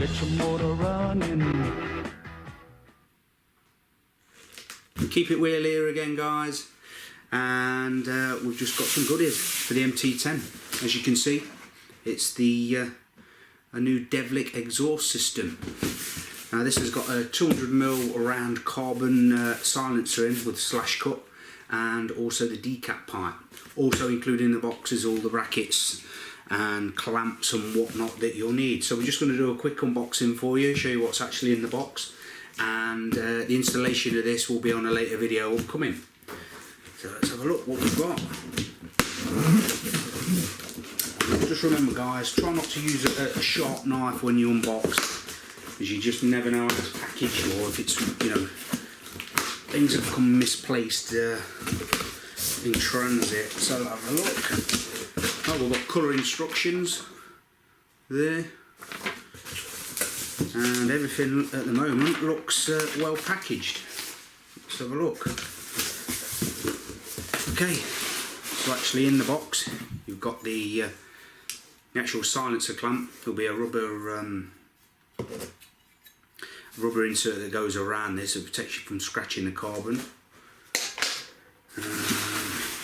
get your motor running. Keep it wheel here again, guys, and we've just got some goodies for the MT10. As you can see, it's the a new Delkevic exhaust system. Now this has got a 200mm round carbon silencer in with slash cut, and also the Decat pipe. Also included in the box is all the brackets and clamps and whatnot that you'll need. So we're just going to do a quick unboxing for you, show you what's actually in the box, and the installation of this will be on a later video upcoming. So let's have a look what we've got. Just remember, guys, try not to use a sharp knife when you unbox, because you just never know how it's packaged, or if it's, you know, things have come misplaced in transit. So have a look. Oh, we've got colour instructions there, and everything at the moment looks well packaged. Let's have a look. Okay, so actually in the box you've got the actual silencer clamp. There'll be a rubber insert that goes around this that protects you from scratching the carbon.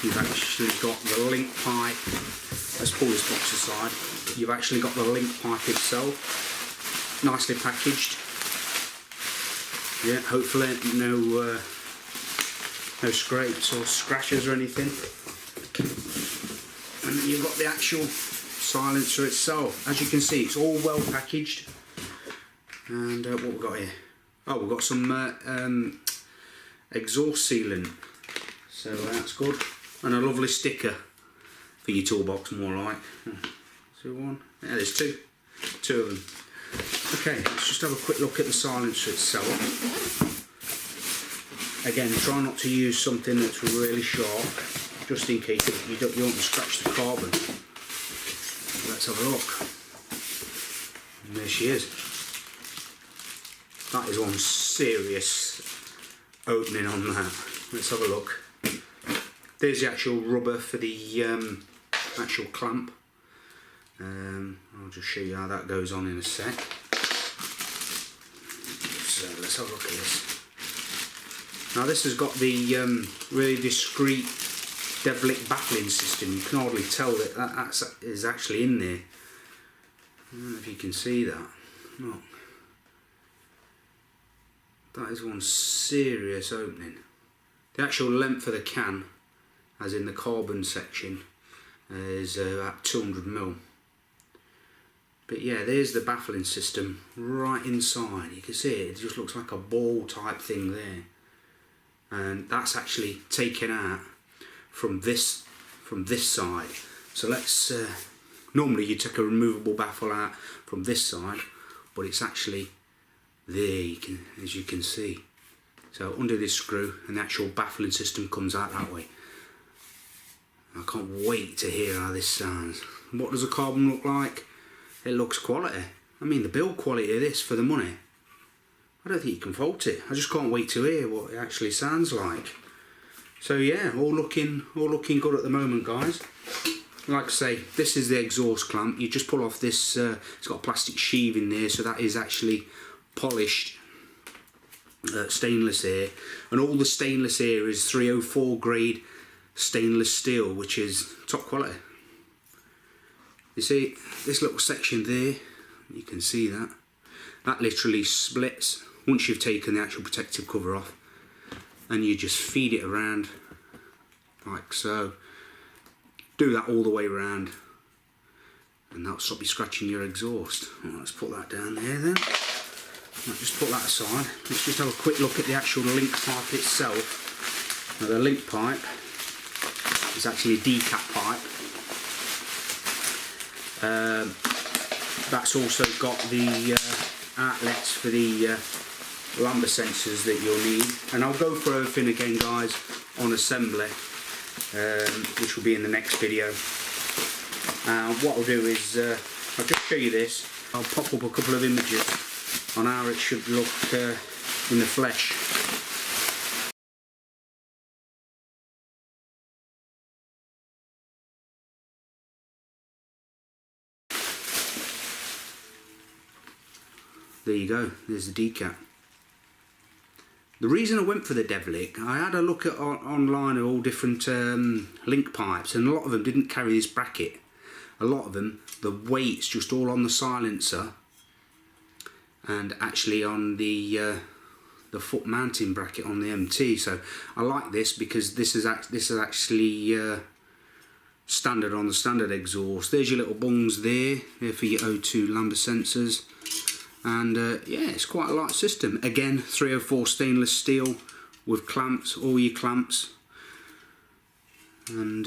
You've actually got the link pipe. Let's pull this box aside. You've actually got the link pipe itself, nicely packaged. Yeah, hopefully no scrapes or scratches or anything. And you've got the actual silencer itself. As you can see, it's all well packaged. And what we've got here? Oh, we've got some exhaust sealant. So that's good. And a lovely sticker for your toolbox, more like. So one, yeah, there's two of them. Okay, let's just have a quick look at the silencer itself. Again, try not to use something that's really sharp, just in case you don't want to scratch the carbon. Let's have a look. And there she is. That is one serious opening on that. Let's have a look. There's the actual rubber for the actual clamp. I'll just show you how that goes on in a sec. So let's have a look at this. Now this has got the really discreet Delkevic baffling system. You can hardly tell that that is actually in there. I don't know if you can see that. Look. That is one serious opening. The actual length of the can, as in the carbon section, is about 200mm. But yeah, there's the baffling system right inside. You can see it just looks like a ball type thing there. And that's actually taken out from this side. So let's normally you take a removable baffle out from this side, but it's actually there, as you can see. So under this screw, and the actual baffling system comes out that way. I can't wait to hear how this sounds. What does the carbon look like? It looks quality. I mean, the build quality of this for the money, I don't think you can fault it. I just can't wait to hear what it actually sounds like. So yeah, all looking good at the moment, guys. Like I say, this is the exhaust clamp. You just pull off this. It's got a plastic sheave in there, so that is actually polished stainless here, and all the stainless here is 304 grade stainless steel, which is top quality. You see this little section there, you can see that literally splits once you've taken the actual protective cover off, and you just feed it around like so. Do that all the way around, and that'll stop you scratching your exhaust. Well, let's put that down there then. I'll just put that aside. Let's just have a quick look at the actual link pipe itself. Now the link pipe is actually a Decat pipe. That's also got the outlets for the lambda sensors that you'll need. And I'll go through everything again, guys, on assembly, which will be in the next video. What I'll do is I'll just show you this. I'll pop up a couple of images on how it should look in the flesh. there you go, there's the Decat. The reason I went for the Delkevic, I had a look at online at all different link pipes, and a lot of them didn't carry this bracket. A lot of them, the weight's just all on the silencer and actually on the foot mounting bracket on the MT. So I like this because this is actually standard on the standard exhaust. There's your little bungs there for your O2 lambda sensors, and yeah, it's quite a light system. Again, 304 stainless steel with clamps, all your clamps, and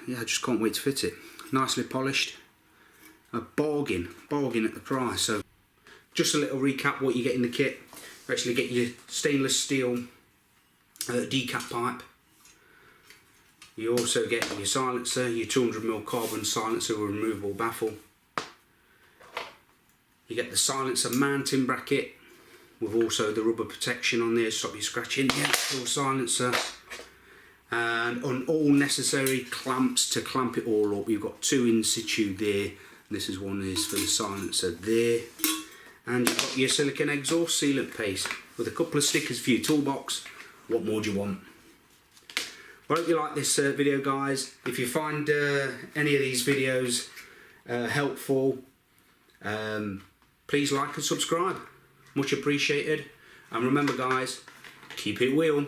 yeah, I just can't wait to fit it. Nicely polished, a bargain at the price. So just a little recap what you get in the kit. You actually get your stainless steel Decat pipe. You also get your silencer, your 200mm carbon silencer with removable baffle. You get the silencer mounting bracket with also the rubber protection on there to stop you scratching the actual silencer. And on all necessary clamps to clamp it all up. You've got 2 in situ there. This is one is for the silencer there. And you've got your silicone exhaust sealant paste with a couple of stickers for your toolbox. What more do you want? I hope you like this video, guys. If you find any of these videos helpful, please like and subscribe. Much appreciated. And remember, guys, keep it real.